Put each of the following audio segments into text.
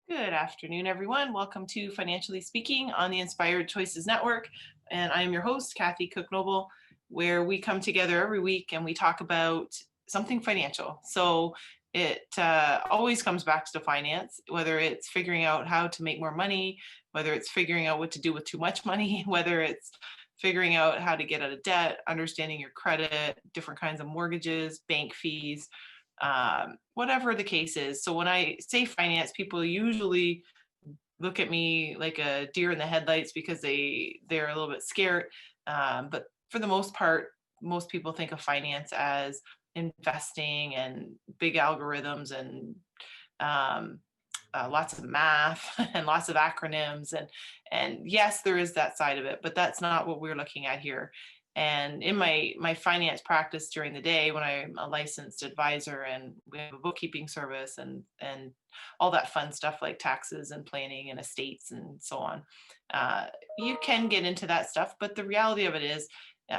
Good afternoon, everyone. Welcome to Financially Speaking on the Inspired Choices Network. And I am your host, Kathy Cook Noble, where we come together every week and we talk about something financial. So it always comes back to finance, whether it's figuring out how to make more money, whether it's figuring out what to do with too much money, whether it's figuring out how to get out of debt, understanding your credit, different kinds of mortgages, bank fees, whatever the case is. So when I say finance, people usually look at me like a deer in the headlights because they're a little bit scared. But for the most part, most people think of finance as investing and big algorithms and um, lots of math and lots of acronyms and yes, there is that side of it, but that's not what we're looking at here. And in my finance practice during the day, when I'm a licensed advisor and we have a bookkeeping service and all that fun stuff like taxes and planning and estates and so on, uh, you can get into that stuff. But the reality of it is,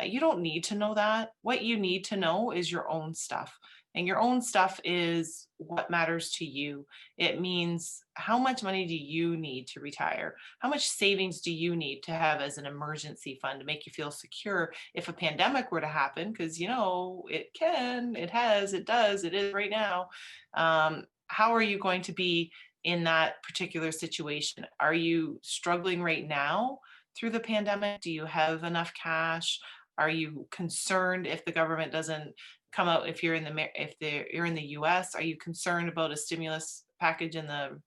you don't need to know that. What you need to know is your own stuff. And your own stuff is what matters to you. It means how much money do you need to retire? How much savings do you need to have as an emergency fund to make you feel secure if a pandemic were to happen? Because, it can, it has, it does, it is right now. How are you going to be in that particular situation? Are you struggling right now through the pandemic? Do you have enough cash? Are you concerned if the government doesn't come out? If you're you're in the US, are you concerned about a stimulus package and the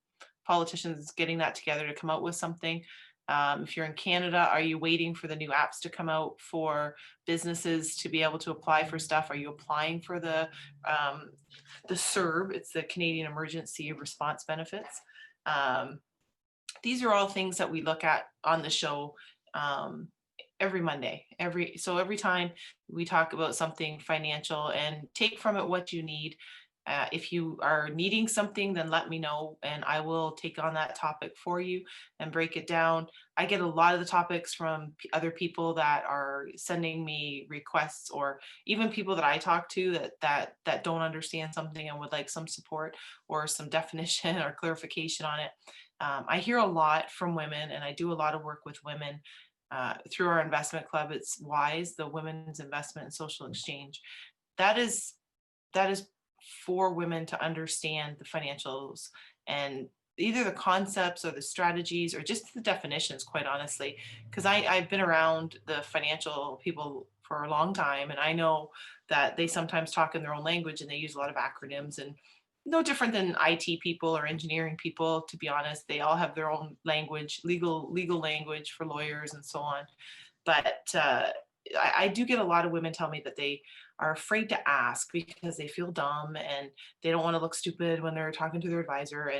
politicians getting that together to come out with something? If you're in Canada, are you waiting for the new apps to come out for businesses to be able to apply for stuff? Are you applying for the CERB? It's the Canadian Emergency Response Benefits. Um, these are all things that we look at on the show um, every Monday. Every time we talk about something financial and take from it what you need. If you are needing something, then let me know and I will take on that topic for you and break it down. I get a lot of the topics from other people that are sending me requests, or even people that I talk to that don't understand something and would like some support or some definition or clarification on it. I hear a lot from women, and I do a lot of work with women through our investment club. It's WISE, the Women's Investment and Social Exchange. That is that is for women to understand the financials and either the concepts or the strategies or just the definitions, quite honestly, because I've been around the financial people for a long time and I know that they sometimes talk in their own language and they use a lot of acronyms, and no different than IT people or engineering people, to be honest. They all have their own language, legal language for lawyers and so on. But I do get a lot of women tell me that they are afraid to ask because they feel dumb and they don't want to look stupid when they're talking to their advisor.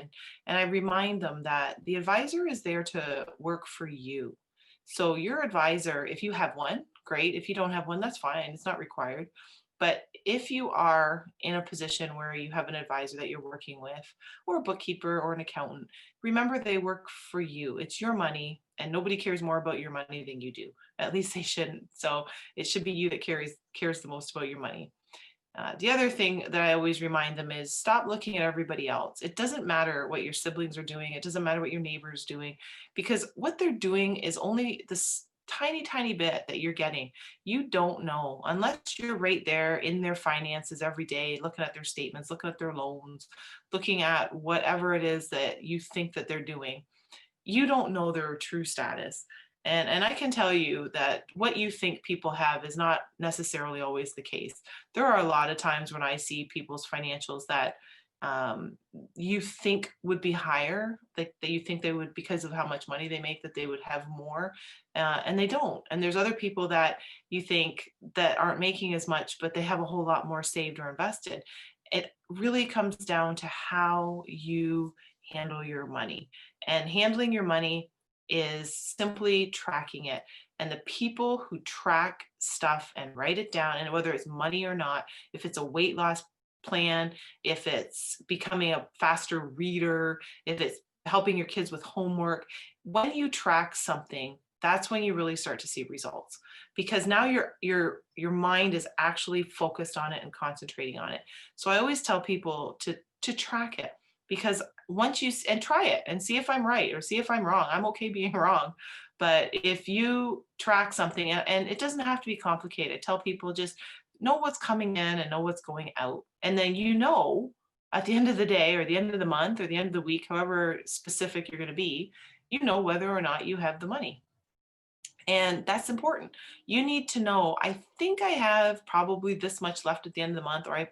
And I remind them that the advisor is there to work for you. So your advisor, if you have one, great. If you don't have one, that's fine. It's not required. But if you are in a position where you have an advisor that you're working with, or a bookkeeper or an accountant, remember they work for you. It's your money, and nobody cares more about your money than you do. At least they shouldn't. So it should be you that cares the most about your money. The other thing that I always remind them is stop looking at everybody else. It doesn't matter what your siblings are doing. It doesn't matter what your neighbor is doing, because what they're doing is only this tiny, tiny bit that you're getting. You don't know unless you're right there in their finances every day, looking at their statements, looking at their loans, looking at whatever it is that you think that they're doing. You don't know their true status. And I can tell you that what you think people have is not necessarily always the case. There are a lot of times when I see people's financials that um, you think would be higher, that you think they would, because of how much money they make, that they would have more, and they don't. And there's other people that you think that aren't making as much, but they have a whole lot more saved or invested. It really comes down to how you handle your money. And handling your money is simply tracking it. And the people who track stuff and write it down, and whether it's money or not, if it's a weight loss plan, if it's becoming a faster reader, if it's helping your kids with homework, when you track something, that's when you really start to see results, because now your mind is actually focused on it and concentrating on it. So I always tell people to track it, because once you and try it and see if I'm right or see if I'm wrong. I'm okay being wrong. But if you track something, and it doesn't have to be complicated, tell people just know what's coming in and know what's going out. And then at the end of the day or the end of the month or the end of the week, however specific you're going to be, whether or not you have the money. And that's important. You need to know, I think I have probably this much left at the end of the month, or I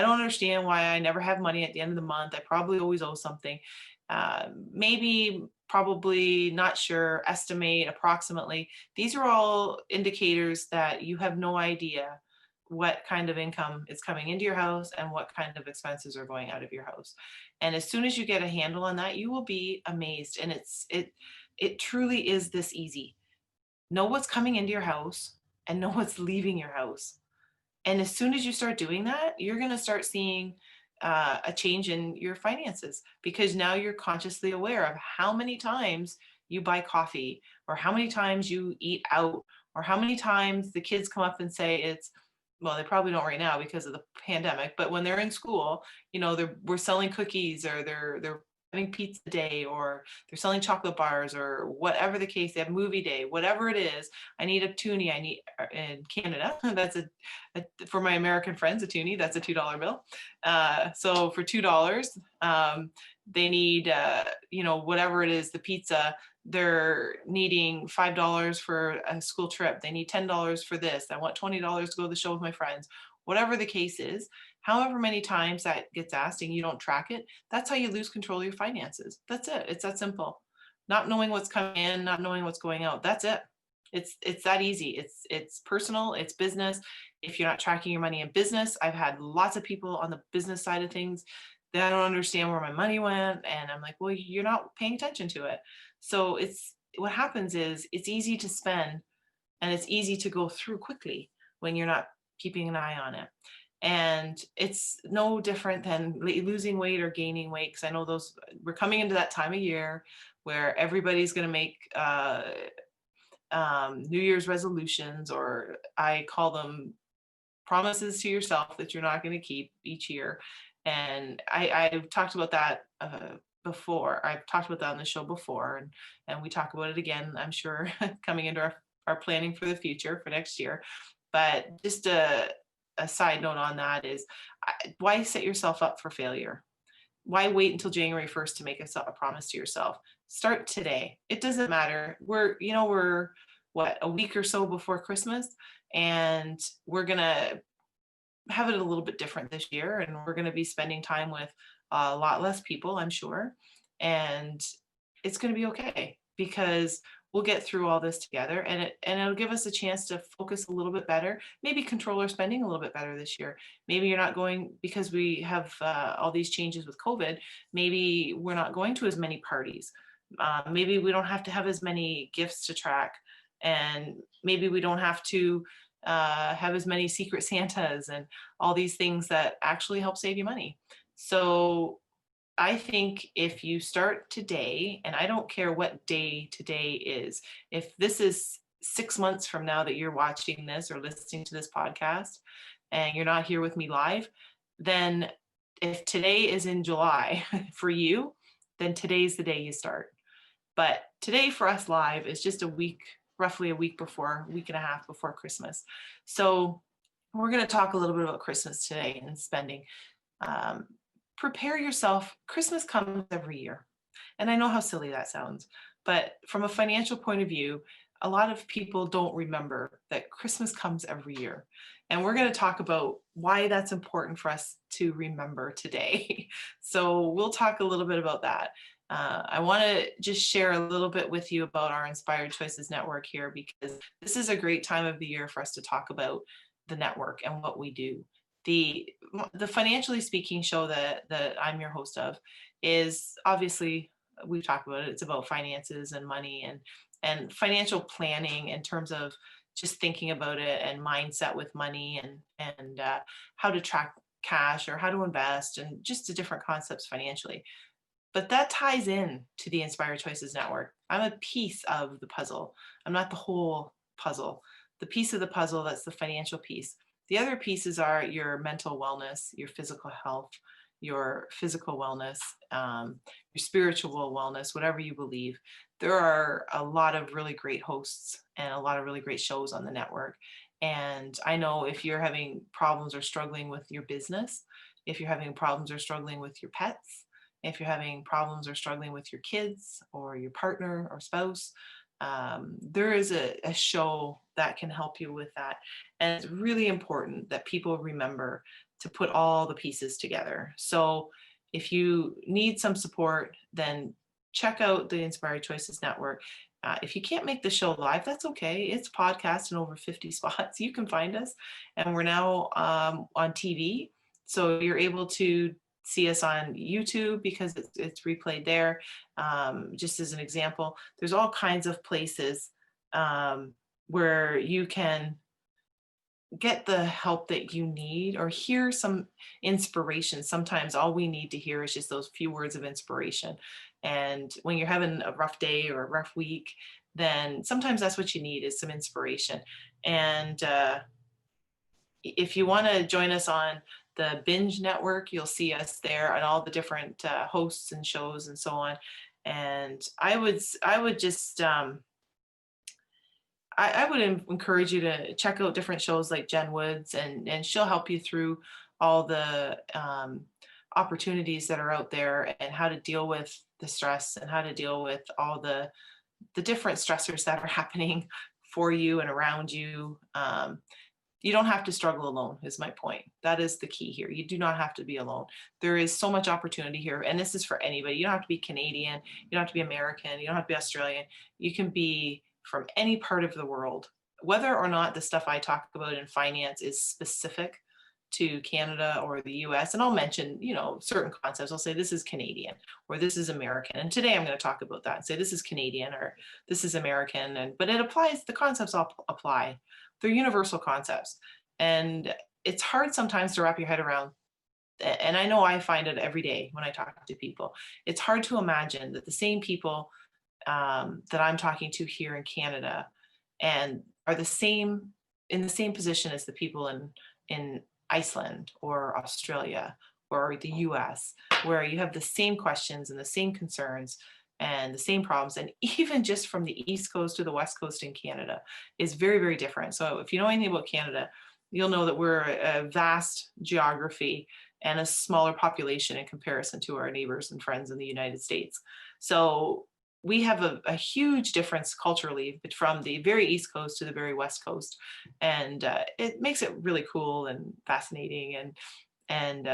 don't understand why I never have money at the end of the month. I probably always owe something. Maybe, probably, not sure, estimate, approximately. These are all indicators that you have no idea what kind of income is coming into your house and what kind of expenses are going out of your house. And as soon as you get a handle on that, you will be amazed. And it truly is this easy. Know what's coming into your house and know what's leaving your house. And as soon as you start doing that, you're going to start seeing a change in your finances, because now you're consciously aware of how many times you buy coffee, or how many times you eat out, or how many times the kids come up and say well, they probably don't right now because of the pandemic, but when they're in school, we're selling cookies, or they're having pizza day, or they're selling chocolate bars, or whatever the case. They have movie day, whatever it is. I need a toonie. I need, in Canada, that's for my American friends, a toonie, that's a $2 bill. So for $2, they need, whatever it is, the pizza, they're needing $5 for a school trip. They need $10 for this. I want $20 to go to the show with my friends. Whatever the case is, however many times that gets asked and you don't track it, that's how you lose control of your finances. That's it. It's that simple. Not knowing what's coming in, not knowing what's going out. That's it. It's that easy. It's personal, it's business. If you're not tracking your money in business, I've had lots of people on the business side of things that I don't understand where my money went. And I'm like, well, you're not paying attention to it. So what happens is it's easy to spend, and it's easy to go through quickly when you're not keeping an eye on it. And it's no different than losing weight or gaining weight, because I know we're coming into that time of year where everybody's going to make New Year's resolutions, or I call them promises to yourself that you're not going to keep each year. And I've talked about that before. I've talked about that on the show before, and we talk about it again, I'm sure, coming into our planning for the future for next year. But just a side note on that is, why set yourself up for failure? Why wait until January 1st to make a promise to yourself? Start today. It doesn't matter. We're what, a week or so before Christmas, and we're gonna have it a little bit different this year, and we're going to be spending time with a lot less people, I'm sure. And it's going to be okay, because we'll get through all this together, and it'll give us a chance to focus a little bit better, maybe control our spending a little bit better this year. Maybe you're not going, because we have all these changes with COVID, maybe we're not going to as many parties. Maybe we don't have to have as many gifts to track, and maybe we don't have to have as many secret Santas and all these things that actually help save you money. So I think if you start today, and I don't care what day today is, if this is 6 months from now that you're watching this or listening to this podcast and you're not here with me live, then if today is in July for you, then today's the day you start. But today for us live is just roughly a week and a half before Christmas. So we're going to talk a little bit about Christmas today and spending. Prepare yourself. Christmas comes every year. And I know how silly that sounds, but from a financial point of view, a lot of people don't remember that Christmas comes every year. And we're going to talk about why that's important for us to remember today. So we'll talk a little bit about that. I want to just share a little bit with you about our Inspired Choices Network here, because this is a great time of the year for us to talk about the network and what we do. The Financially Speaking show that I'm your host of is, obviously, we've talked about it. It's about finances and money and financial planning in terms of just thinking about it, and mindset with money, and how to track cash or how to invest, and just the different concepts financially. But that ties in to the Inspired Choices Network. I'm a piece of the puzzle. I'm not the whole puzzle. The piece of the puzzle, that's the financial piece. The other pieces are your mental wellness, your physical health, your physical wellness, your spiritual wellness, whatever you believe. There are a lot of really great hosts and a lot of really great shows on the network. And I know if you're having problems or struggling with your business, if you're having problems or struggling with your pets, if you're having problems or struggling with your kids or your partner or spouse, there is a show that can help you with that. And it's really important that people remember to put all the pieces together. So if you need some support, then check out the Inspired Choices Network. If you can't make the show live, that's okay. It's podcast in over 50 spots. You can find us. And we're now on TV. So you're able to see us on YouTube because it's replayed there. Just as an example, there's all kinds of places where you can get the help that you need or hear some inspiration. Sometimes all we need to hear is just those few words of inspiration. And when you're having a rough day or a rough week, then sometimes that's what you need is some inspiration. And if you want to join us on the Binge Network, you'll see us there and all the different hosts and shows and so on. And I would just I would encourage you to check out different shows like Jen Woods, and she'll help you through all the opportunities that are out there and how to deal with the stress and how to deal with all the different stressors that are happening for you and around you. You don't have to struggle alone is my point. That is the key here. You do not have to be alone. There is so much opportunity here. And this is for anybody. You don't have to be Canadian. You don't have to be American. You don't have to be Australian. You can be from any part of the world, whether or not the stuff I talk about in finance is specific to Canada or the US. And I'll mention, certain concepts. I'll say this is Canadian or this is American. And today I'm going to talk about that and say this is Canadian or this is American. But it applies, the concepts all apply. They're universal concepts. And it's hard sometimes to wrap your head around. And I know I find it every day when I talk to people. It's hard to imagine that the same people that I'm talking to here in Canada and are in the same position as the people in Iceland or Australia or the US, where you have the same questions and the same concerns and the same problems. And even just from the East Coast to the West Coast in Canada is very, very different. So if you know anything about Canada, you'll know that we're a vast geography and a smaller population in comparison to our neighbors and friends in the United States. So we have a huge difference culturally from the very East Coast to the very West Coast. And it makes it really cool and fascinating and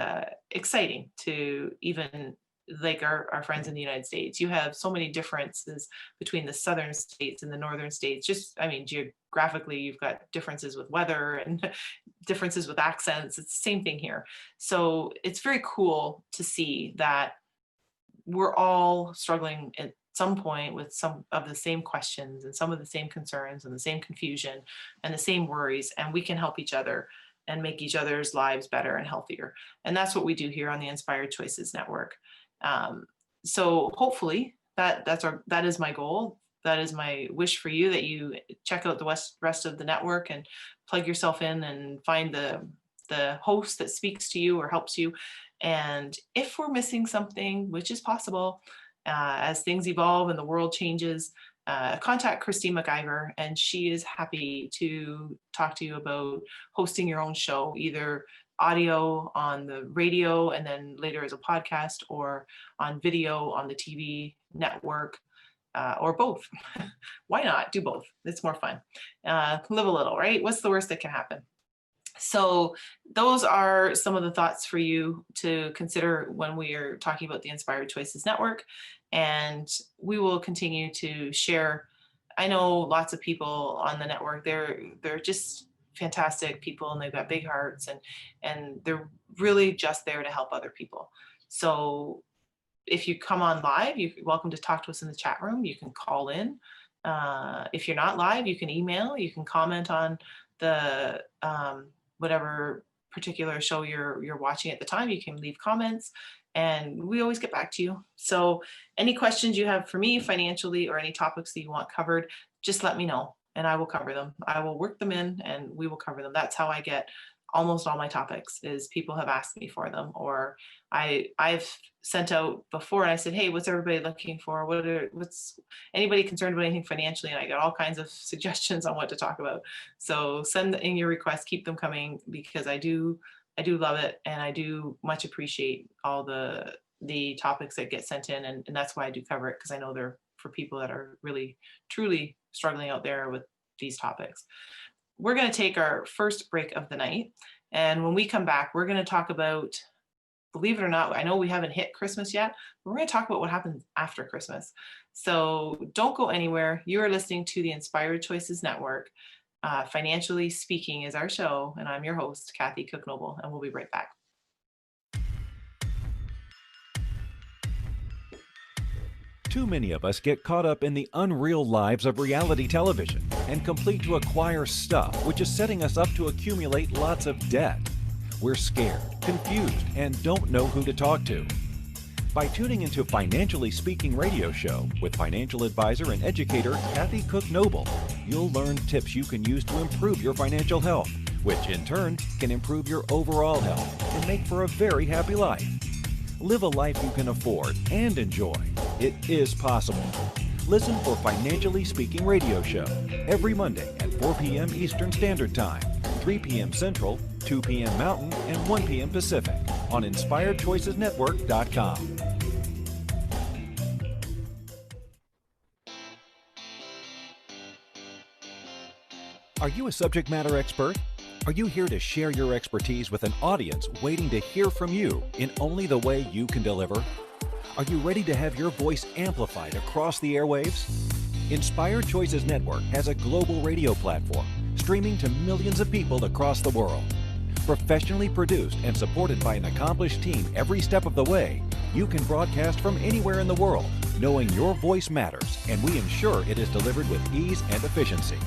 exciting to even like our friends in the United States. You have so many differences between the southern states and the northern states. Geographically, you've got differences with weather and differences with accents. It's the same thing here. So it's very cool to see that we're all struggling at some point with some of the same questions and some of the same concerns and the same confusion and the same worries, and we can help each other and make each other's lives better and healthier. And that's what we do here on the Inspired Choices Network. So hopefully that is my goal. That is my wish for you, that you check out the rest of the network and plug yourself in and find the host that speaks to you or helps you. And if we're missing something, which is possible, as things evolve and the world changes, contact Christine McIver, and she is happy to talk to you about hosting your own show, either audio on the radio and then later as a podcast, or on video on the TV network, or both. Why not do both? It's more fun. Live a little, right? What's the worst that can happen? So those are some of the thoughts for you to consider when we are talking about the Inspired Choices Network. And we will continue to share. I know lots of people on the network, they're just fantastic people, and they've got big hearts, and they're really just there to help other people. So if you come on live, you're welcome to talk to us in the chat room. You can call in. If you're not live, you can email, you can comment on the whatever particular show you're watching at the time. You can leave comments and we always get back to you. So any questions you have for me financially, or any topics that you want covered, just let me know and I will cover them. I will work them in and we will cover them. That's how I get almost all my topics is people have asked me for them, or I've sent out before and I said, hey, what's everybody looking for? What's anybody concerned about anything financially? And I got all kinds of suggestions on what to talk about. So send in your requests, keep them coming, because I do love it, and I do much appreciate all the topics that get sent in, and that's why I do cover it, because I know they're for people that are really truly struggling out there with these topics. We're going to take our first break of the night, and when we come back, we're going to talk about, believe it or not, I know we haven't hit Christmas yet, but we're going to talk about what happens after Christmas. So don't go anywhere. You are listening to the Inspired Choices Network. Financially Speaking is our show, and I'm your host, Kathy Cook Noble, and we'll be right back. Too many of us get caught up in the unreal lives of reality television and complete to acquire stuff, which is setting us up to accumulate lots of debt. We're scared, confused, and don't know who to talk to. By tuning into Financially Speaking radio show with financial advisor and educator Kathy Cook Noble, you'll learn tips you can use to improve your financial health, which in turn can improve your overall health and make for a very happy life. Live a life you can afford and enjoy. It is possible. Listen for Financially Speaking radio show every Monday at 4 p.m. Eastern Standard Time, 3 p.m. Central, 2 p.m. Mountain, and 1 p.m. Pacific on InspiredChoicesNetwork.com. Are you a subject matter expert? Are you here to share your expertise with an audience waiting to hear from you in only the way you can deliver? Are you ready to have your voice amplified across the airwaves? Inspired Choices Network has a global radio platform streaming to millions of people across the world. Professionally produced and supported by an accomplished team every step of the way, you can broadcast from anywhere in the world, knowing your voice matters, and we ensure it is delivered with ease and efficiency.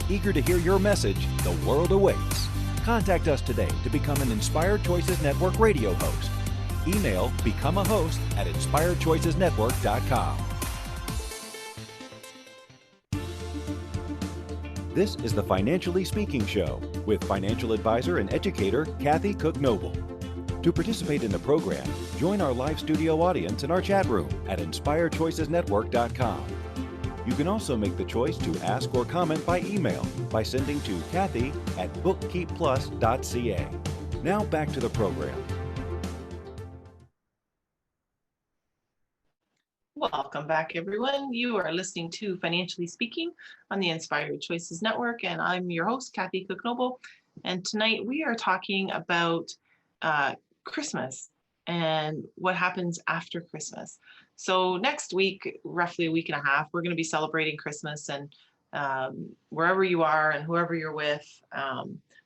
Eager to hear your message, the world awaits. Contact us today to become an Inspired Choices Network radio host. Email becomeahost@inspiredchoicesnetwork.com. This is the Financially Speaking Show with financial advisor and educator Kathy Cook Noble. To participate in the program, join our live studio audience in our chat room at inspiredchoicesnetwork.com. You can also make the choice to ask or comment by email by sending to Kathy@bookkeepplus.ca. Now back to the program. Welcome back, everyone. You are listening to Financially Speaking on the Inspired Choices Network, and I'm your host, Kathy Cook Noble. And tonight we are talking about Christmas and what happens after Christmas. So next week, roughly a week and a half, we're going to be celebrating Christmas, and wherever you are and whoever you're with,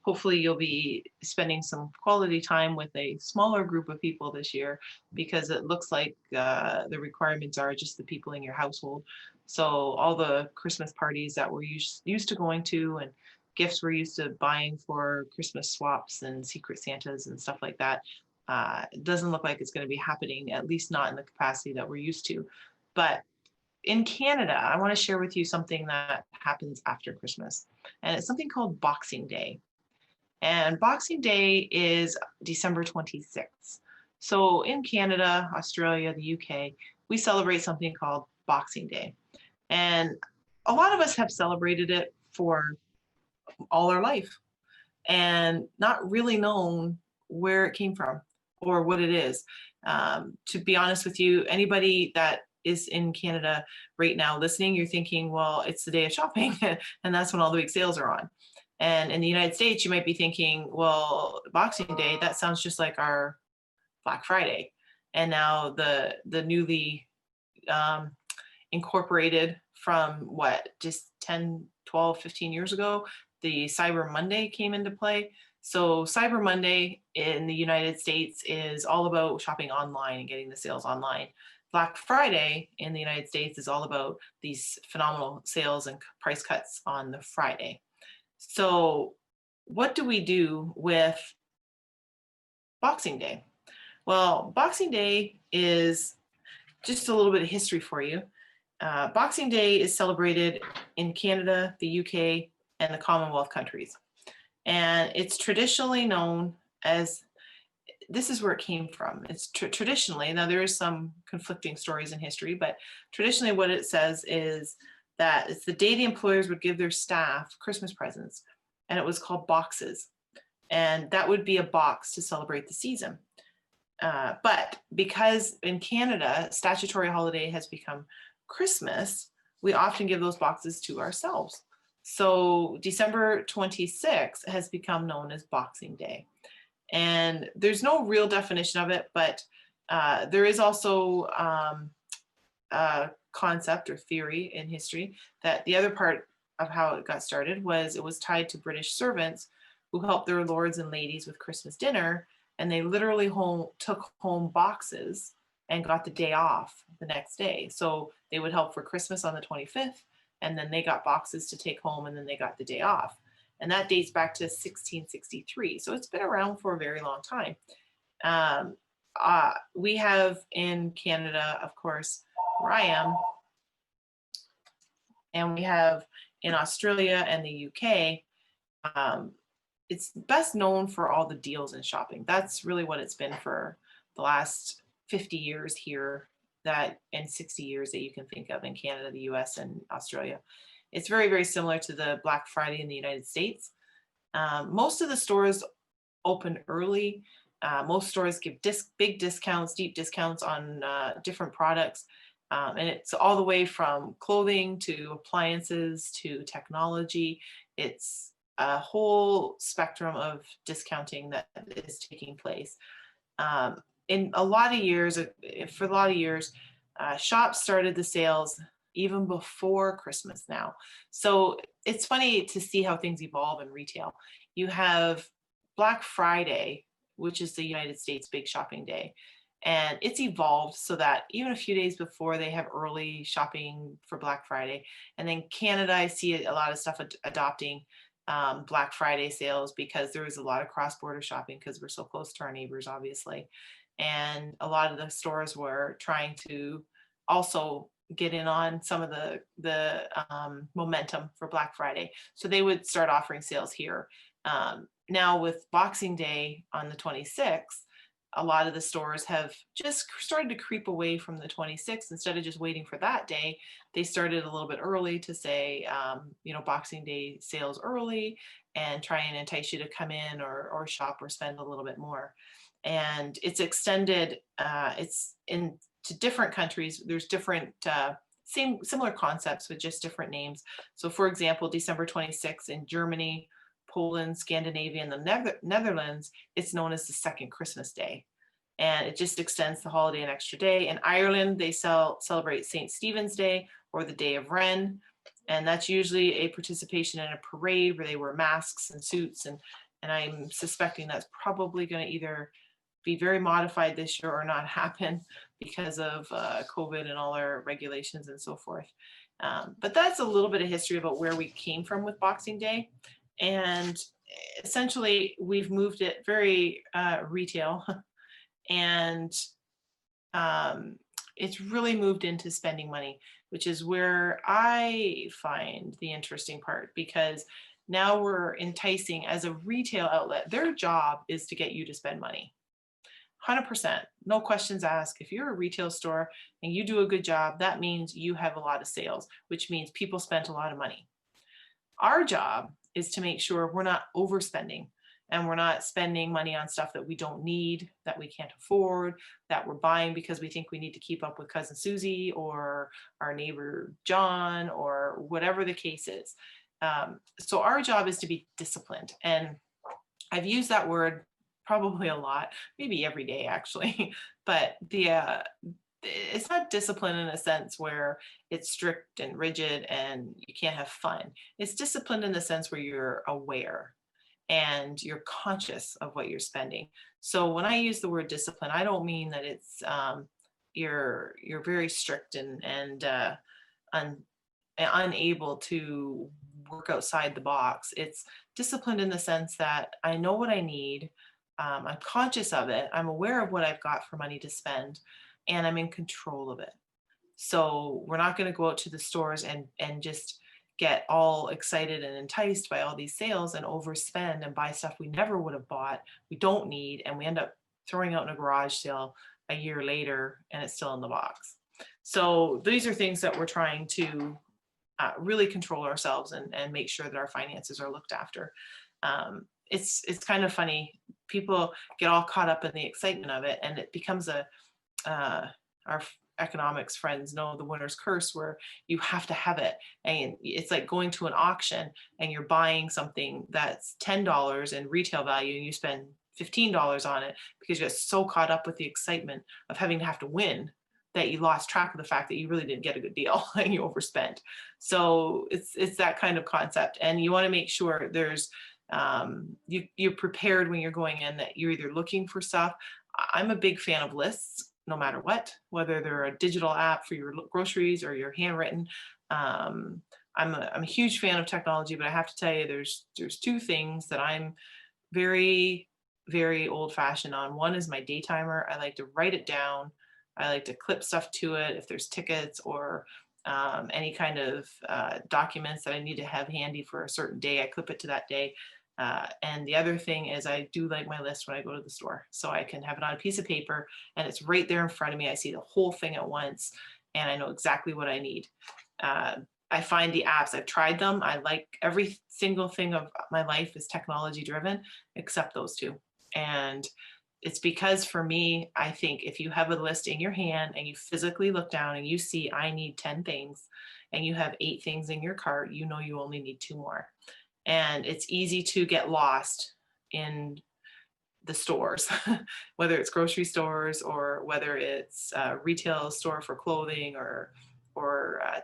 hopefully you'll be spending some quality time with a smaller group of people this year, because it looks like the requirements are just the people in your household. So all the Christmas parties that we're used to going to, and gifts we're used to buying for Christmas swaps and Secret Santas and stuff like that, it doesn't look like it's going to be happening, at least not in the capacity that we're used to. But in Canada, I want to share with you something that happens after Christmas, and it's something called Boxing Day. And Boxing Day is December 26th. So in Canada, Australia, the UK, we celebrate something called Boxing Day. And a lot of us have celebrated it for all our life and not really known where it came from or what it is. To be honest with you, anybody that is in Canada right now listening, you're thinking, well, it's the day of shopping and that's when all the big sales are on. And in the United States, you might be thinking, well, Boxing Day, that sounds just like our Black Friday. And now the newly incorporated from just 10, 12, 15 years ago, the Cyber Monday came into play. So Cyber Monday in the United States is all about shopping online and getting the sales online. Black Friday in the United States is all about these phenomenal sales and price cuts on the Friday. So what do we do with Boxing Day? Well, Boxing Day is just a little bit of history for you. Boxing Day is celebrated in Canada, the UK, and the Commonwealth countries. And it's traditionally known as, this is where it came from. It's traditionally, now there is some conflicting stories in history, but traditionally what it says is that it's the day the employers would give their staff Christmas presents, and it was called boxes. And that would be a box to celebrate the season. But because in Canada, statutory holiday has become Christmas, we often give those boxes to ourselves. So December 26th has become known as Boxing Day. And there's no real definition of it, but there is also a concept or theory in history that the other part of how it got started was it was tied to British servants who helped their lords and ladies with Christmas dinner, and they literally took home boxes and got the day off the next day. So they would help for Christmas on the 25th, and then they got boxes to take home, and then they got the day off. And that dates back to 1663. So it's been around for a very long time. We have in Canada, of course, where I am, and we have in Australia and the UK, it's best known for all the deals in shopping. That's really what it's been for the last 50 years here, that and 60 years that you can think of in Canada, the US, and Australia. It's very, very similar to the Black Friday in the United States. Most of the stores open early. Most stores give big discounts, deep discounts on different products. And it's all the way from clothing to appliances to technology. It's a whole spectrum of discounting that is taking place. In a lot of years, for a lot of years, shops started the sales even before Christmas now. So it's funny to see how things evolve in retail. You have Black Friday, which is the United States big shopping day. And it's evolved so that even a few days before, they have early shopping for Black Friday. And then Canada, I see a lot of stuff adopting Black Friday sales because there is a lot of cross-border shopping because we're so close to our neighbors, obviously. And a lot of the stores were trying to also get in on some of the momentum for Black Friday. So they would start offering sales here. Now with Boxing Day on the 26th, a lot of the stores have just started to creep away from the 26th. Instead of just waiting for that day, they started a little bit early to say, Boxing Day sales early, and try and entice you to come in or shop or spend a little bit more. And it's extended, it's into different countries. There's different, similar concepts with just different names. So for example, December 26th in Germany, Poland, Scandinavia, and the Netherlands, it's known as the second Christmas day. And it just extends the holiday an extra day. In Ireland, they celebrate St. Stephen's Day or the Day of Wren. And that's usually a participation in a parade where they wear masks and suits. And I'm suspecting that's probably going to either be very modified this year or not happen because of COVID and all our regulations and so forth. But that's a little bit of history about where we came from with Boxing Day. And essentially, we've moved it very retail, and it's really moved into spending money, which is where I find the interesting part, because now we're enticing as a retail outlet. Their job is to get you to spend money. 100%, no questions asked. If you're a retail store and you do a good job, that means you have a lot of sales, which means people spent a lot of money. Our job is to make sure we're not overspending and we're not spending money on stuff that we don't need, that we can't afford, that we're buying because we think we need to keep up with cousin Susie or our neighbor John or whatever the case is. So our job is to be disciplined. And I've used that word probably a lot, maybe every day actually, but it's not discipline in a sense where it's strict and rigid and you can't have fun. It's discipline in the sense where you're aware and you're conscious of what you're spending. So when I use the word discipline, I don't mean that it's you're very strict and unable to work outside the box. It's disciplined in the sense that I know what I need. I'm conscious of it. I'm aware of what I've got for money to spend, and I'm in control of it. So we're not going to go out to the stores and just get all excited and enticed by all these sales and overspend and buy stuff we never would have bought, we don't need, and we end up throwing out in a garage sale a year later and it's still in the box. So these are things that we're trying to really control ourselves and make sure that our finances are looked after. It's kind of funny. People get all caught up in the excitement of it, and it becomes our economics friends know the winner's curse, where you have to have it. And it's like going to an auction and you're buying something that's $10 in retail value and you spend $15 on it because you're so caught up with the excitement of having to have to win that you lost track of the fact that you really didn't get a good deal and you overspent. So it's that kind of concept. And you want to make sure there's you're prepared when you're going in, that you're either looking for stuff. I'm a big fan of lists, no matter what, whether they're a digital app for your groceries or your handwritten. I'm a huge fan of technology, but I have to tell you, there's two things that I'm very, very old fashioned on. One is my day timer. I like to write it down. I like to clip stuff to it. If there's tickets or any kind of documents that I need to have handy for a certain day, I clip it to that day. And the other thing is, I do like my list when I go to the store, so I can have it on a piece of paper and it's right there in front of me. I see the whole thing at once and I know exactly what I need. I find the apps, I've tried them. I like every single thing of my life is technology driven, except those two. And it's because, for me, I think if you have a list in your hand and you physically look down and you see I need 10 things and you have 8 things in your cart, you know you only need 2 more. And it's easy to get lost in the stores, whether it's grocery stores or whether it's a retail store for clothing or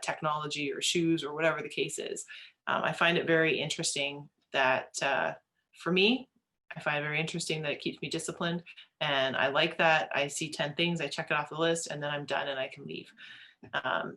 technology or shoes or whatever the case is. I find it very interesting that for me, I find it very interesting that it keeps me disciplined. And I like that. I see 10 things, I check it off the list, and then I'm done and I can leave. Um,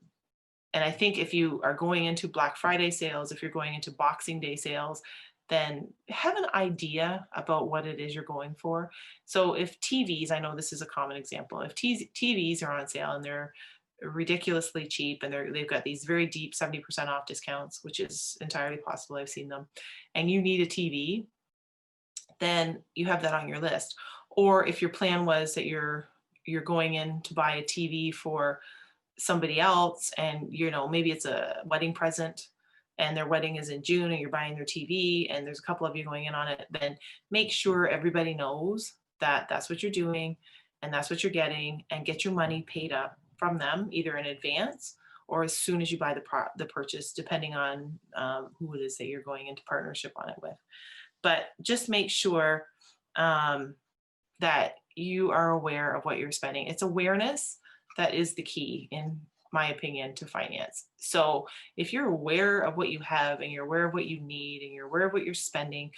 and I think if you are going into Black Friday sales, if you're going into Boxing Day sales, then have an idea about what it is you're going for. So if TVs, I know this is a common example, if TVs are on sale and they're ridiculously cheap and they've got these very deep 70% off discounts, which is entirely possible, I've seen them, and you need a TV, then you have that on your list. Or if your plan was that you're going in to buy a TV for somebody else, and maybe it's a wedding present and their wedding is in June and you're buying their TV and there's a couple of you going in on it, then make sure everybody knows that that's what you're doing and that's what you're getting, and get your money paid up from them either in advance or as soon as you buy the purchase, depending on who it is that you're going into partnership on it with. But just make sure that you are aware of what you're spending. It's awareness that is the key, in my opinion, to finance. So if you're aware of what you have and you're aware of what you need and you're aware of what you're spending,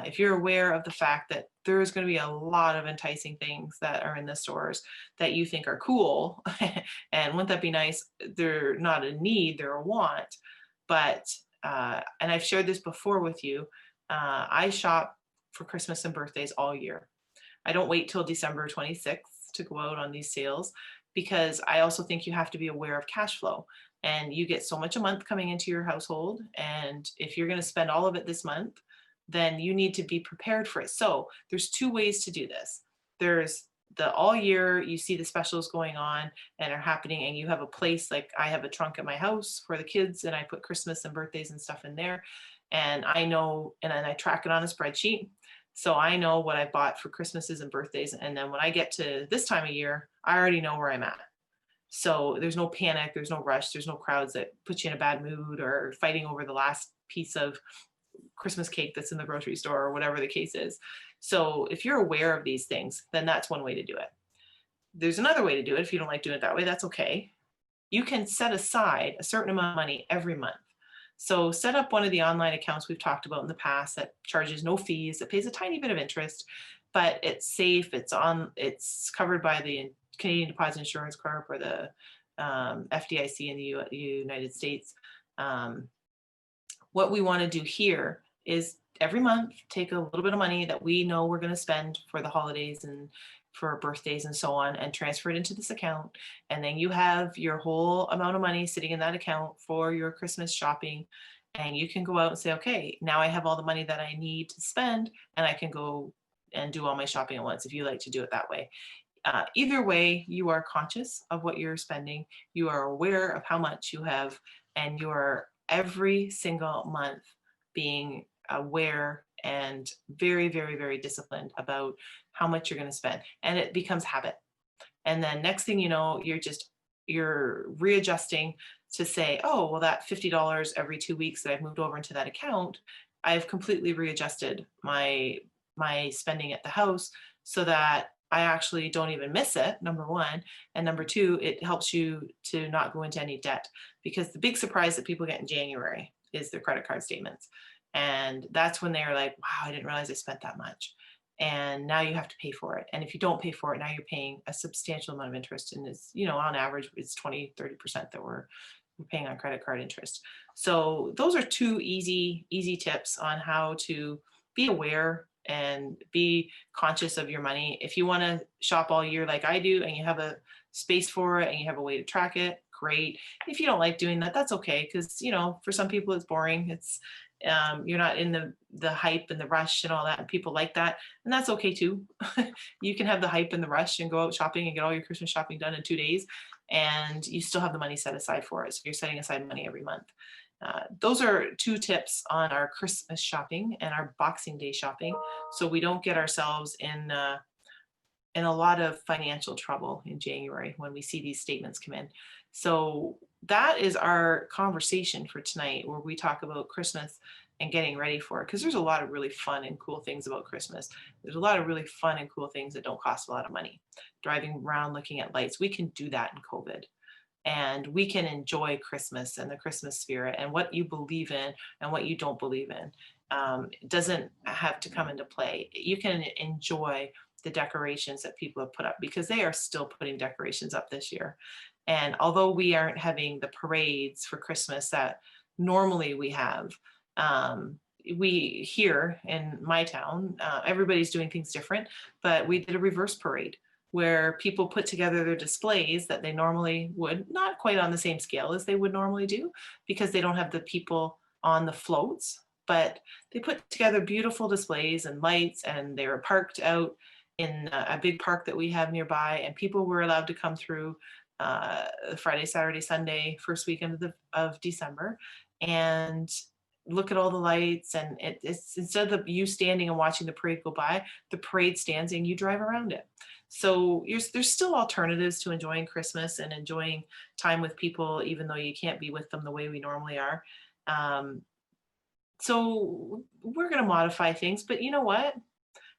if you're aware of the fact that there's going to be a lot of enticing things that are in the stores that you think are cool, and wouldn't that be nice? They're not a need, they're a want. But, and I've shared this before with you, I shop for Christmas and birthdays all year. I don't wait till December 26th to go out on these sales, because I also think you have to be aware of cash flow, and you get so much a month coming into your household. And if you're going to spend all of it this month, then you need to be prepared for it. So there's 2 ways to do this. There's the all year, you see the specials going on and are happening, and you have a place, like I have a trunk at my house for the kids and I put Christmas and birthdays and stuff in there. And I know, and then I track it on a spreadsheet. So I know what I bought for Christmases and birthdays. And then when I get to this time of year, I already know where I'm at. So there's no panic, there's no rush, there's no crowds that put you in a bad mood or fighting over the last piece of Christmas cake that's in the grocery store or whatever the case is. So if you're aware of these things, then that's one way to do it. There's another way to do it. If you don't like doing it that way, that's okay. You can set aside a certain amount of money every month. So set up one of the online accounts we've talked about in the past that charges no fees, that pays a tiny bit of interest, but it's safe, it's covered by the Canadian Deposit Insurance Corp or the FDIC in the United States. What we want to do here is every month take a little bit of money that we know we're going to spend for the holidays and for birthdays and so on, and transfer it into this account. And then you have your whole amount of money sitting in that account for your Christmas shopping. and you can go out and say, okay, now I have all the money that I need to spend, and I can go and do all my shopping at once if you like to do it that way. Either way, you are conscious of what you're spending, you are aware of how much you have, and you are every single month being aware and very, very, very disciplined about how much you're going to spend. And it becomes habit. And then next thing you know, you're readjusting to say, oh, well, that $50 every 2 weeks that I've moved over into that account, I've completely readjusted my spending at the house so that I actually don't even miss it, number one. And number two, it helps you to not go into any debt, because the big surprise that people get in January is their credit card statements. And that's when they're like, wow, I didn't realize I spent that much. And now you have to pay for it. And if you don't pay for it, now you're paying a substantial amount of interest. And it's, on average, it's 20, 30% that we're paying on credit card interest. So those are two easy tips on how to be aware and be conscious of your money. If you want to shop all year like I do, and you have a space for it and you have a way to track it, great. If you don't like doing that, that's okay. Because, for some people it's boring. It's you're not in the hype and the rush and all that, and people like that, and that's okay too. You can have the hype and the rush and go out shopping and get all your Christmas shopping done in 2 days, and you still have the money set aside for it. So you're setting aside money every month. Those are two tips on our Christmas shopping and our Boxing Day shopping, so we don't get ourselves in a lot of financial trouble in January when we see these statements come in. So that is our conversation for tonight, where we talk about Christmas and getting ready for it, because there's a lot of really fun and cool things about Christmas. There's a lot of really fun and cool things that don't cost a lot of money. Driving around looking at lights, we can do that in COVID. And we can enjoy Christmas and the Christmas spirit and what you believe in and what you don't believe in. It doesn't have to come into play. You can enjoy the decorations that people have put up, because they are still putting decorations up this year. And although we aren't having the parades for Christmas that normally we have, we here in my town, everybody's doing things different, but we did a reverse parade where people put together their displays that they normally would, not quite on the same scale as they would normally do, because they don't have the people on the floats, but they put together beautiful displays and lights, and they were parked out in a big park that we have nearby, and people were allowed to come through Friday, Saturday, Sunday, first weekend of December, and look at all the lights. And it's, instead of you standing and watching the parade go by, the parade stands and you drive around it. So there's still alternatives to enjoying Christmas and enjoying time with people, even though you can't be with them the way we normally are. So we're going to modify things, but you know what?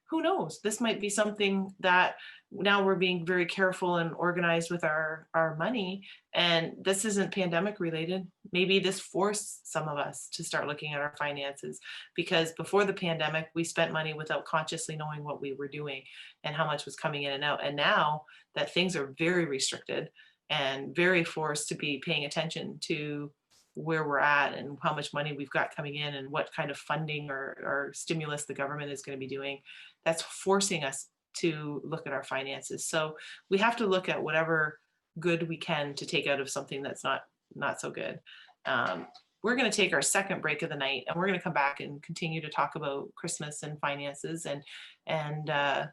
Who knows? This might be something that now we're being very careful and organized with our money. And this isn't pandemic related. Maybe this forced some of us to start looking at our finances, because before the pandemic, we spent money without consciously knowing what we were doing and how much was coming in and out. And now that things are very restricted and very forced to be paying attention to where we're at and how much money we've got coming in and what kind of funding or stimulus the government is going to be doing, that's forcing us to look at our finances. So we have to look at whatever good we can to take out of something that's not so good. We're going to take our second break of the night, and we're going to come back and continue to talk about Christmas and finances and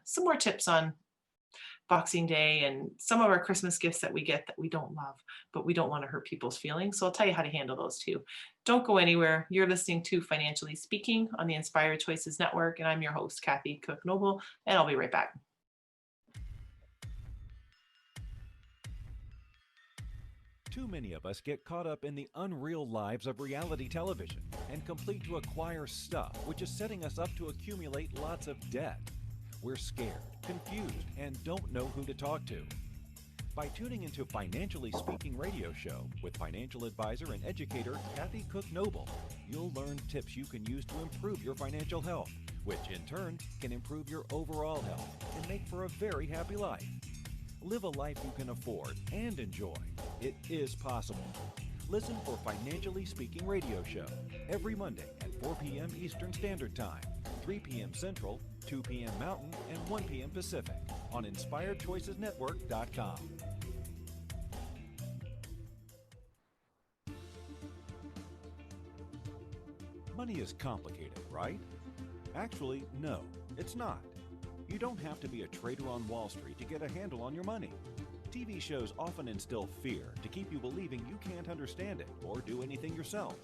some more tips on Boxing Day and some of our Christmas gifts that we get that we don't love, but we don't want to hurt people's feelings. So I'll tell you how to handle those too. Don't go anywhere. You're listening to Financially Speaking on the Inspired Choices Network, and I'm your host, Kathy Cook Noble, and I'll be right back. Too many of us get caught up in the unreal lives of reality television and complete to acquire stuff, which is setting us up to accumulate lots of debt. We're scared, confused, and don't know who to talk to. By tuning into Financially Speaking radio show with financial advisor and educator Kathy Cook Noble, you'll learn tips you can use to improve your financial health, which in turn can improve your overall health and make for a very happy life. Live a life you can afford and enjoy. It is possible. Listen for Financially Speaking radio show every Monday at 4 p.m. Eastern Standard Time, 3 p.m. Central, 2 p.m. Mountain, and 1 p.m. Pacific on InspiredChoicesNetwork.com. Money is complicated, right? Actually, no, it's not. You don't have to be a trader on Wall Street to get a handle on your money. TV shows often instill fear to keep you believing you can't understand it or do anything yourself.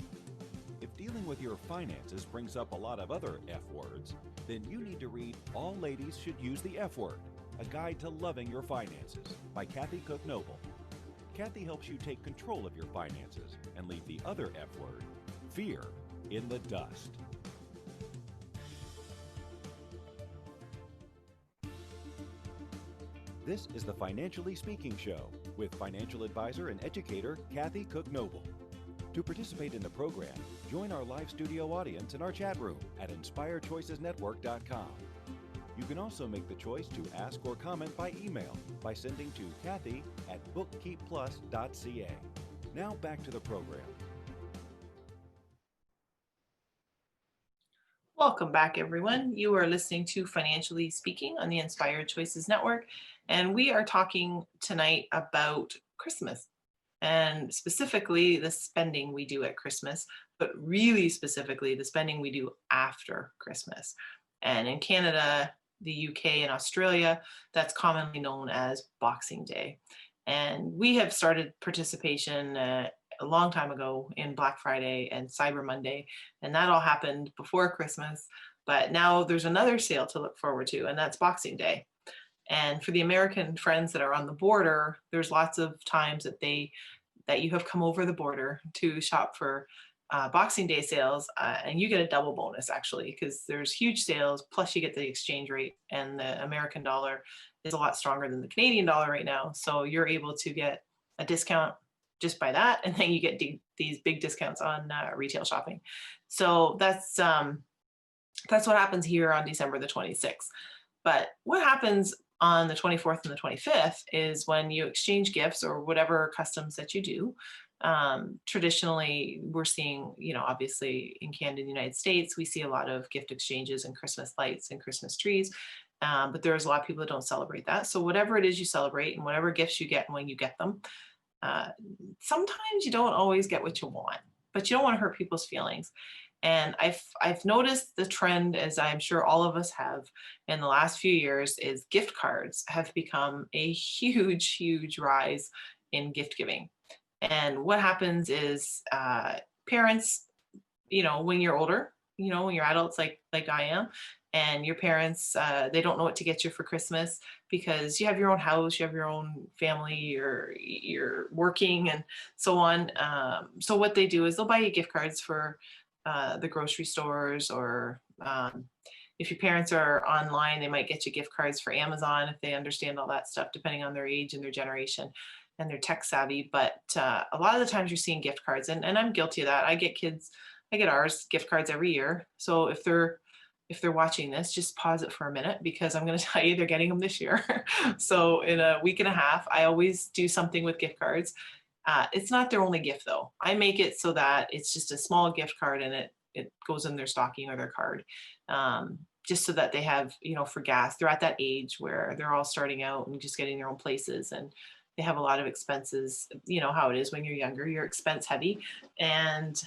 If dealing with your finances brings up a lot of other F words, then you need to read All Ladies Should Use the F Word, A Guide to Loving Your Finances by Kathy Cook Noble. Kathy helps you take control of your finances and leave the other F word, fear, in the dust. This is the Financially Speaking Show with financial advisor and educator Kathy Cook Noble. To participate in the program, join our live studio audience in our chat room at inspiredchoicesnetwork.com. You can also make the choice to ask or comment by email by sending to kathy@bookkeepplus.ca. Now back to the program. Welcome back, everyone. You are listening to Financially Speaking on the Inspired Choices Network, and we are talking tonight about Christmas and specifically the spending we do at Christmas, but really specifically the spending we do after Christmas. And in Canada, the UK, and Australia, that's commonly known as Boxing Day. And we have started participation a long time ago in Black Friday and Cyber Monday, and that all happened before Christmas. But now there's another sale to look forward to, and that's Boxing Day. And for the American friends that are on the border, there's lots of times that you have come over the border to shop for Boxing Day sales, and you get a double bonus actually, because there's huge sales, plus you get the exchange rate, and the American dollar is a lot stronger than the Canadian dollar right now. So you're able to get a discount just by that, and then you get these big discounts on retail shopping. So that's what happens here on December the 26th. But what happens on the 24th and the 25th is when you exchange gifts or whatever customs that you do. Traditionally, we're seeing, obviously in Canada and the United States, we see a lot of gift exchanges and Christmas lights and Christmas trees. But there's a lot of people that don't celebrate that. So whatever it is you celebrate and whatever gifts you get when you get them, sometimes you don't always get what you want, but you don't want to hurt people's feelings. And I've noticed the trend, as I'm sure all of us have in the last few years, is gift cards have become a huge, huge rise in gift giving. And what happens is parents, when you're older, when you're adults like I am, and your parents, they don't know what to get you for Christmas because you have your own house, you have your own family, you're working and so on. So what they do is they'll buy you gift cards for the grocery stores, or if your parents are online, they might get you gift cards for Amazon if they understand all that stuff, depending on their age and their generation and their tech savvy. But a lot of the times you're seeing gift cards, and I'm guilty of that. I get ours gift cards every year. So if they're watching this, just pause it for a minute, because I'm going to tell you they're getting them this year. So in a week and a half, I always do something with gift cards. It's not their only gift though. I make it so that it's just a small gift card, and it goes in their stocking or their card, just so that they have, for gas. They're at that age where they're all starting out and just getting their own places, and they have a lot of expenses. You know how it is when you're younger, you're expense heavy, and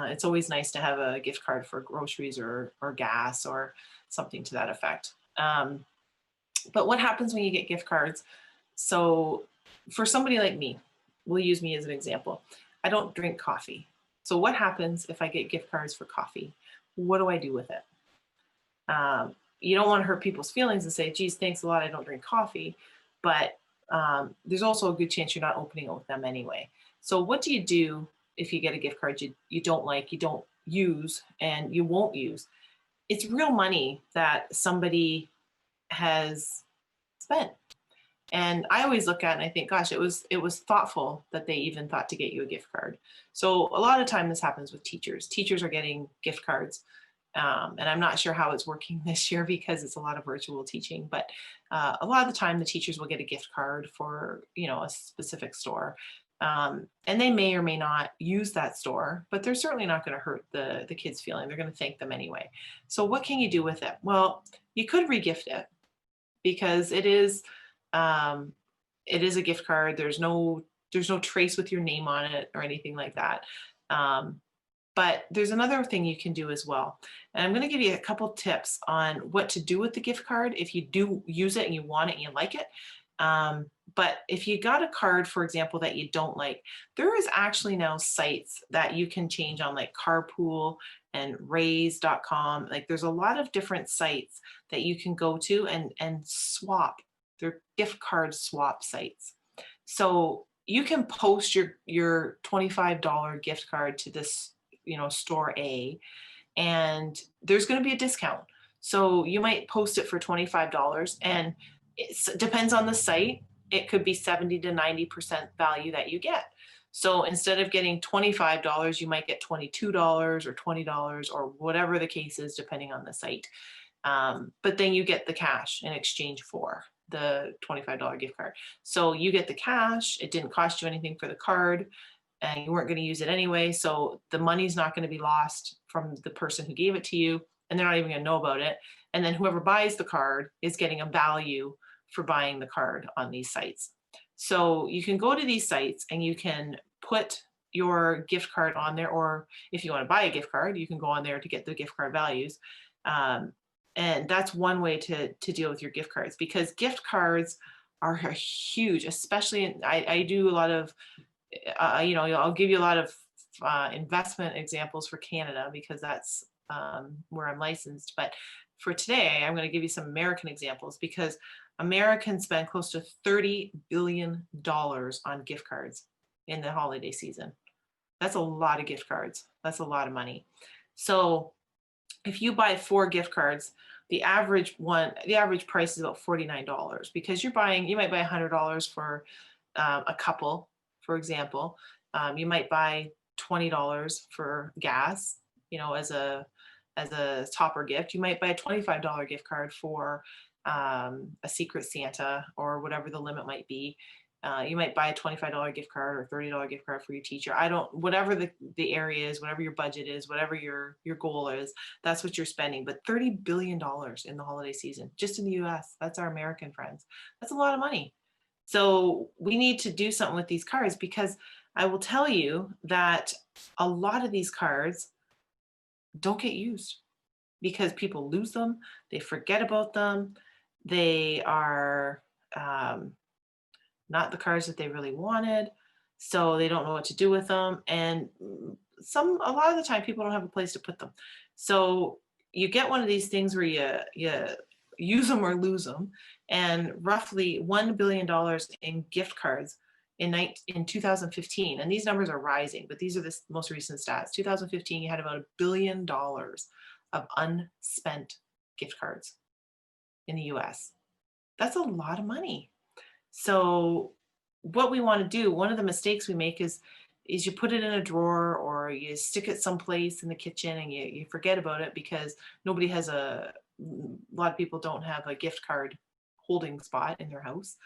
it's always nice to have a gift card for groceries or gas or something to that effect. But what happens when you get gift cards? So for somebody like me, we'll use me as an example. I don't drink coffee. So what happens if I get gift cards for coffee? What do I do with it? You don't want to hurt people's feelings and say, geez, thanks a lot, I don't drink coffee. But there's also a good chance you're not opening it with them anyway. So what do you do if you get a gift card you don't like, you don't use, and you won't use? It's real money that somebody has spent. And I always look at it and I think, gosh, it was thoughtful that they even thought to get you a gift card. So a lot of time this happens with teachers. Teachers are getting gift cards. And I'm not sure how it's working this year because it's a lot of virtual teaching, but a lot of the time the teachers will get a gift card for, a specific store. And they may or may not use that store, but they're certainly not going to hurt the kids' feeling. They're going to thank them anyway. So what can you do with it? Well, you could regift it, because it is a gift card. There's no trace with your name on it or anything like that. But there's another thing you can do as well. And I'm going to give you a couple tips on what to do with the gift card if you do use it and you want it and you like it. But if you got a card, for example, that you don't like, there is actually now sites that you can change on, like Carpool and raise.com. Like there's a lot of different sites that you can go to and swap. They're gift card swap sites. So you can post your $25 gift card to this, store A, and there's going to be a discount. So you might post it for $25, and it depends on the site. It could be 70 to 90% value that you get. So instead of getting $25, you might get $22 or $20 or whatever the case is, depending on the site. But then you get the cash in exchange for the $25 gift card. So you get the cash. It didn't cost you anything for the card, and you weren't going to use it anyway. So the money's not going to be lost from the person who gave it to you, and they're not even going to know about it. And then whoever buys the card is getting a value for buying the card on these sites. So you can go to these sites and you can put your gift card on there, or if you want to buy a gift card, you can go on there to get the gift card values. And that's one way to deal with your gift cards, because gift cards are huge, especially I do a lot of, I'll give you a lot of investment examples for Canada, because that's where I'm licensed. But for today, I'm going to give you some American examples, because Americans spend close to $30 billion on gift cards in the holiday season. That's a lot of gift cards. That's a lot of money. So if you buy 4 gift cards, the average price is about $49, because you might buy $100 for a couple, for example. You might buy $20 for gas, as a topper gift. You might buy a $25 gift card for a Secret Santa, or whatever the limit might be. You might buy a $25 gift card or $30 gift card for your teacher. Whatever the area is, whatever your budget is, whatever your goal is, that's what you're spending. But $30 billion in the holiday season, just in the US, that's our American friends. That's a lot of money. So we need to do something with these cards, because I will tell you that a lot of these cards don't get used, because people lose them, they forget about them, they are not the cards that they really wanted, so they don't know what to do with them. And a lot of the time people don't have a place to put them. So you get one of these things where you use them or lose them. And roughly $1 billion in gift cards in 2015, and these numbers are rising, but these are the most recent stats. 2015, you had about $1 billion of unspent gift cards in the US. That's a lot of money. So what we want to do, one of the mistakes we make is you put it in a drawer, or you stick it someplace in the kitchen, and you forget about it, because nobody has a lot of people don't have a gift card holding spot in their house.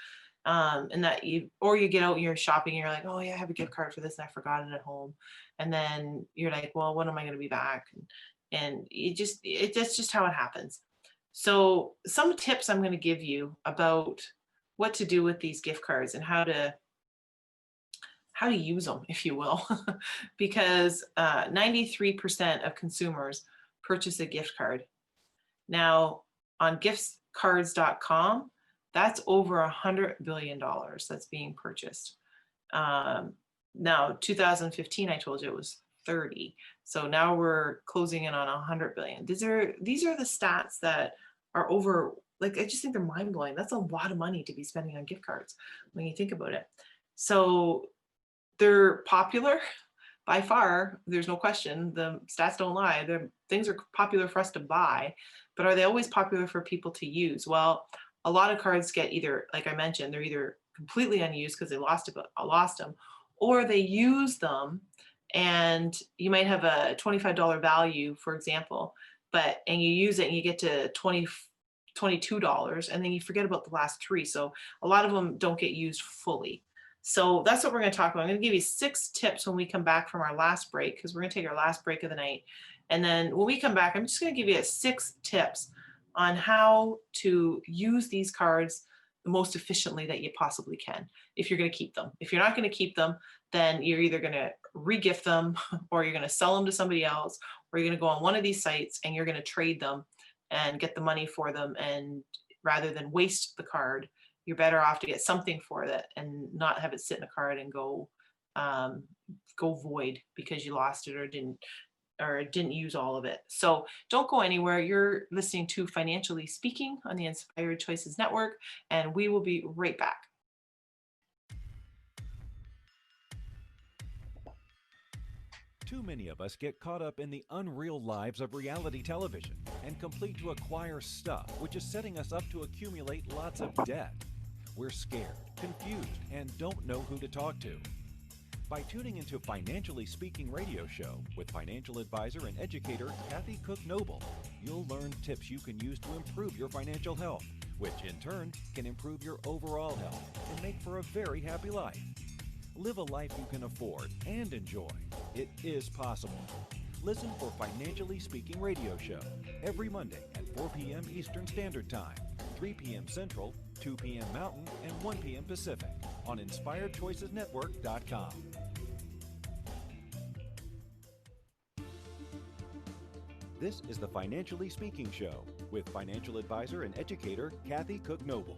And that you get out and you're shopping and you're like, oh yeah, I have a gift card for this and I forgot it at home. And then you're like, well, when am I going to be back? And that's just how it happens. So some tips I'm going to give you about what to do with these gift cards and how to use them, if you will, because 93% of consumers purchase a gift card. Now on giftcards.com, that's over $100 billion that's being purchased. Now 2015, I told you it was 30. So now we're closing in on 100 billion. These are the stats that are over, like, I just think they're mind blowing. That's a lot of money to be spending on gift cards when you think about it. So they're popular by far. There's no question. The stats don't lie. Things are popular for us to buy, but are they always popular for people to use? Well, a lot of cards get either, like I mentioned, they're either completely unused because they lost them, or they use them, and you might have a $25 value, for example, and you use it and you get to $22, and then you forget about the last 3. So a lot of them don't get used fully. So that's what we're going to talk about. I'm going to give you 6 tips when we come back from our last break, because we're going to take our last break of the night. And then when we come back, I'm just going to give you 6 tips on how to use these cards most efficiently that you possibly can if you're going to keep them. If you're not going to keep them, then you're either going to re-gift them or you're going to sell them to somebody else, or you're going to go on one of these sites and you're going to trade them and get the money for them. And rather than waste the card, you're better off to get something for it and not have it sit in a card and go void because you lost it or didn't use all of it. So don't go anywhere. You're listening to Financially Speaking on the Inspired Choices Network, and we will be right back. Too many of us get caught up in the unreal lives of reality television and complete to acquire stuff, which is setting us up to accumulate lots of debt. We're scared, confused, and don't know who to talk to. By tuning into Financially Speaking radio show with financial advisor and educator Kathy Cook Noble, you'll learn tips you can use to improve your financial health, which in turn can improve your overall health and make for a very happy life. Live a life you can afford and enjoy. It is possible. Listen for Financially Speaking radio show every Monday at 4 p.m. Eastern Standard Time, 3 p.m. Central, 2 p.m. Mountain, and 1 p.m. Pacific on InspiredChoicesNetwork.com. This is the Financially Speaking Show with financial advisor and educator Kathy Cook Noble.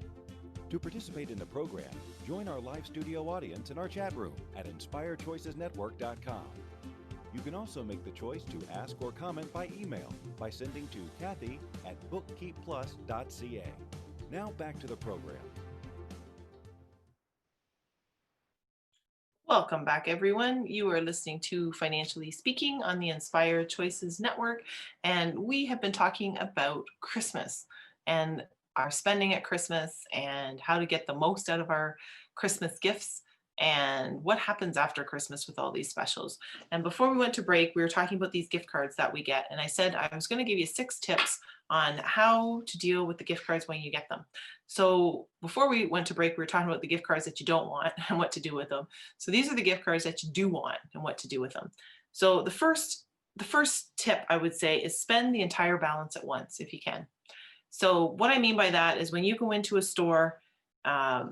To participate in the program, join our live studio audience in our chat room at InspiredChoicesNetwork.com. You can also make the choice to ask or comment by email by sending to Kathy@bookkeepplus.ca. Now back to the program. Welcome back, everyone. You are listening to Financially Speaking on the Inspired Choices Network, and we have been talking about Christmas and our spending at Christmas and how to get the most out of our Christmas gifts and what happens after Christmas with all these specials. And before we went to break, we were talking about these gift cards that we get. And I said I was going to give you 6 tips on how to deal with the gift cards when you get them. So before we went to break, we were talking about the gift cards that you don't want and what to do with them. So these are the gift cards that you do want and what to do with them. So the first tip I would say is spend the entire balance at once if you can. So what I mean by that is when you go into a store, we're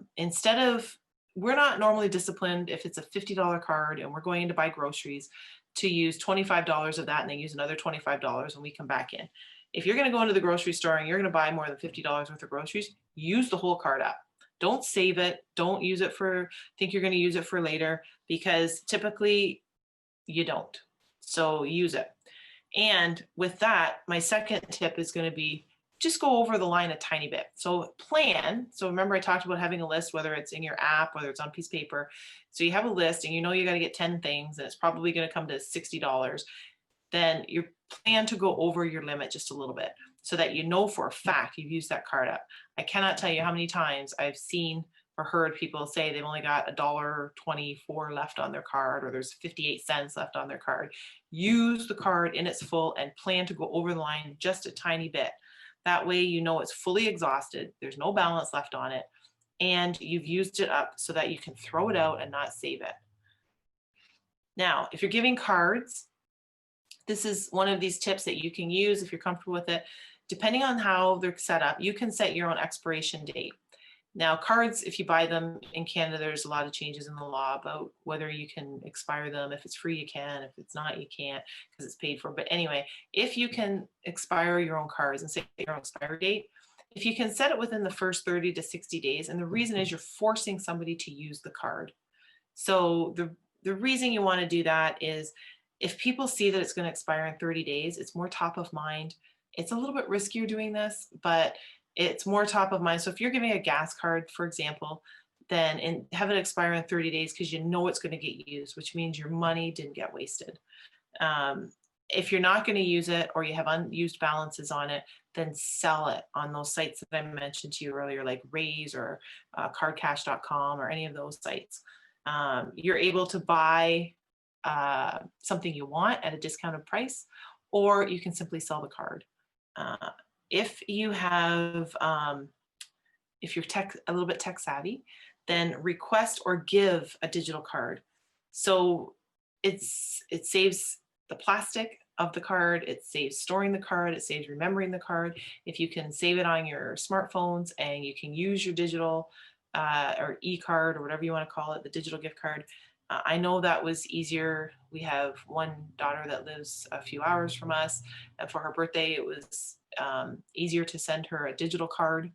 not normally disciplined if it's a $50 card and we're going in to buy groceries to use $25 of that and then use another $25 when we come back in. If you're going to go into the grocery store and you're going to buy more than $50 worth of groceries, use the whole card up. Don't save it. Don't use it think you're going to use it for later, because typically you don't. So use it. And with that, my second tip is going to be just go over the line a tiny bit. So plan. So remember I talked about having a list, whether it's in your app, whether it's on a piece of paper. So you have a list and you know you got to get 10 things and it's probably going to come to $60. Then you plan to go over your limit just a little bit so that you know for a fact you've used that card up. I cannot tell you how many times I've seen or heard people say they've only got $1.24 left on their card, or there's 58 cents left on their card. Use the card in its full and plan to go over the line just a tiny bit. That way you know it's fully exhausted, there's no balance left on it, and you've used it up so that you can throw it out and not save it. Now, if you're giving cards, this is one of these tips that you can use if you're comfortable with it. Depending on how they're set up, you can set your own expiration date. Now, cards, if you buy them in Canada, there's a lot of changes in the law about whether you can expire them. If it's free, you can. If it's not, you can't because it's paid for. But anyway, if you can expire your own cards and set your own expiry date, if you can set it within the first 30 to 60 days, and the reason is you're forcing somebody to use the card. So the reason you want to do that is if people see that it's going to expire in 30 days, it's more top of mind. It's a little bit riskier doing this, but it's more top of mind. So if you're giving a gas card, for example, then have it expire in 30 days because you know it's going to get used, which means your money didn't get wasted. If you're not going to use it or you have unused balances on it, then sell it on those sites that I mentioned to you earlier, like Raise or cardcash.com or any of those sites. You're able to buy something you want at a discounted price, or you can simply sell the card. If you have, if you're a little bit tech savvy, then request or give a digital card. So it saves the plastic of the card. It saves storing the card. It saves remembering the card. If you can save it on your smartphones and you can use your digital or e-card or whatever you want to call it, the digital gift card. I know that was easier. We have one daughter that lives a few hours from us, and for her birthday, it was easier to send her a digital card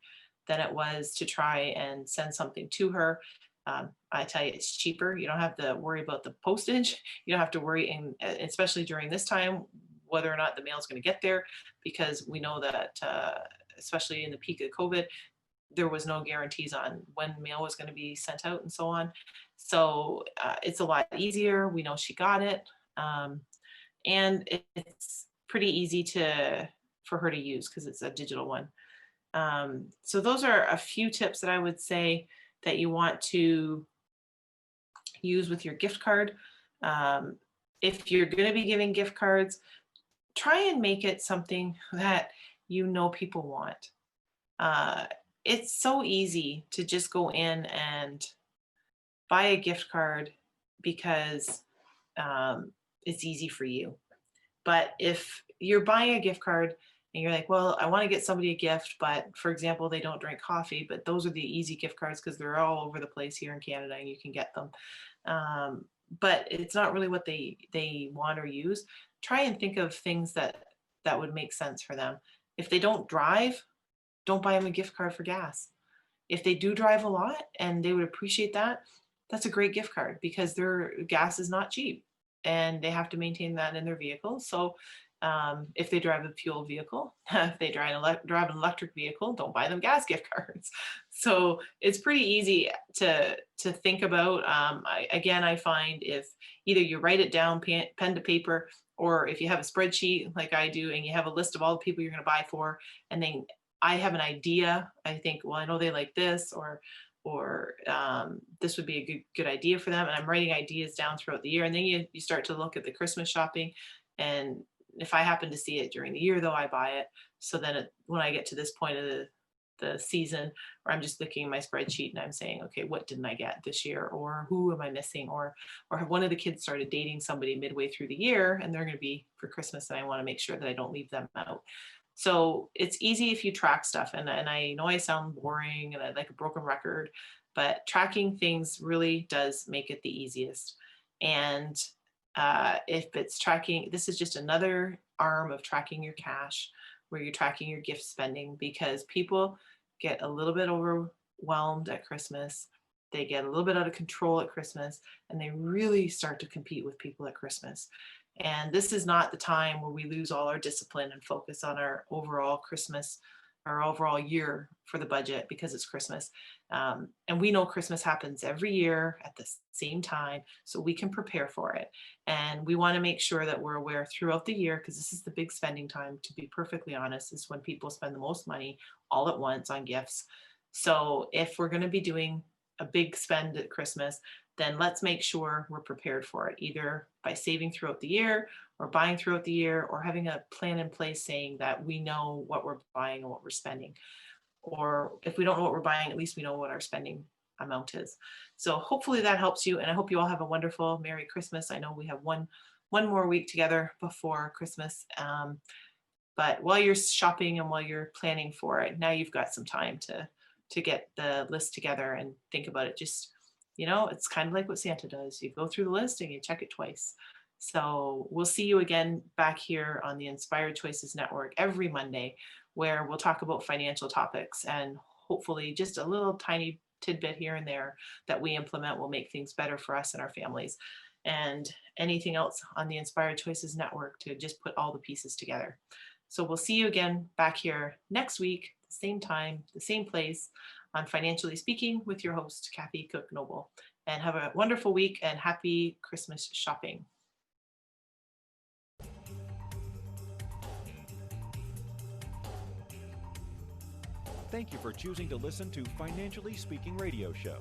than it was to try and send something to her. I tell you, it's cheaper. You don't have to worry about the postage. You don't have to worry, and especially during this time, whether or not the mail is going to get there, because we know that, especially in the peak of COVID, there was no guarantees on when mail was going to be sent out and so on. So it's a lot easier. We know she got it, and it's pretty easy for her to use because it's a digital one. So those are a few tips that I would say that you want to use with your gift card. If you're going to be giving gift cards, try and make it something that you know people want. It's so easy to just go in and buy a gift card because it's easy for you. But if you're buying a gift card and you're like, well, I want to get somebody a gift, but for example, they don't drink coffee, but those are the easy gift cards because they're all over the place here in Canada and you can get them. But it's not really what they want or use. Try and think of things that would make sense for them. If they don't drive, don't buy them a gift card for gas. If they do drive a lot and they would appreciate that, that's a great gift card because their gas is not cheap and they have to maintain that in their vehicle. So if they drive a fuel vehicle, if they drive an electric vehicle, don't buy them gas gift cards. So it's pretty easy to think about. I find if either you write it down, pen to paper, or if you have a spreadsheet like I do and you have a list of all the people you're going to buy for, and then I have an idea. I think, well, I know they like this, or this would be a good idea for them. And I'm writing ideas down throughout the year. And then you start to look at the Christmas shopping. And if I happen to see it during the year, though, I buy it. So then when I get to this point of the season where I'm just looking at my spreadsheet and I'm saying, okay, what didn't I get this year? Or who am I missing? Or one of the kids started dating somebody midway through the year and they're going to be for Christmas. And I want to make sure that I don't leave them out. So it's easy if you track stuff. And I know I sound boring and I like a broken record, but tracking things really does make it the easiest. And if it's tracking, this is just another arm of tracking your cash where you're tracking your gift spending, because people get a little bit overwhelmed at Christmas. They get a little bit out of control at Christmas, and they really start to compete with people at Christmas. And this is not the time where we lose all our discipline and focus on our overall Christmas, our overall year for the budget because it's Christmas. And we know Christmas happens every year at the same time, so we can prepare for it. And we want to make sure that we're aware throughout the year, because this is the big spending time, to be perfectly honest, is when people spend the most money all at once on gifts. So if we're going to be doing a big spend at Christmas, then let's make sure we're prepared for it, either by saving throughout the year or buying throughout the year, or having a plan in place saying that we know what we're buying and what we're spending. Or if we don't know what we're buying, at least we know what our spending amount is. So hopefully that helps you. And I hope you all have a wonderful Merry Christmas. I know we have one more week together before Christmas. But while you're shopping and while you're planning for it, now you've got some time to get the list together and think about it. Just, it's kind of like what Santa does. You go through the list and you check it twice. So we'll see you again back here on the Inspired Choices Network every Monday, where we'll talk about financial topics, and hopefully just a little tiny tidbit here and there that we implement will make things better for us and our families. And anything else on the Inspired Choices Network to just put all the pieces together. So we'll see you again back here next week, the same time, the same place, on Financially Speaking with your host, Kathy Cook Noble. And have a wonderful week and happy Christmas shopping. Thank you for choosing to listen to Financially Speaking Radio Show.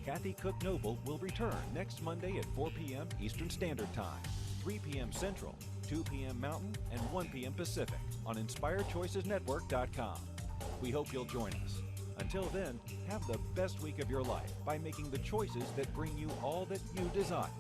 Kathy Cook Noble will return next Monday at 4 p.m. Eastern Standard Time, 3 p.m. Central, 2 p.m. Mountain, and 1 p.m. Pacific on InspiredChoicesNetwork.com. We hope you'll join us. Until then, have the best week of your life by making the choices that bring you all that you desire.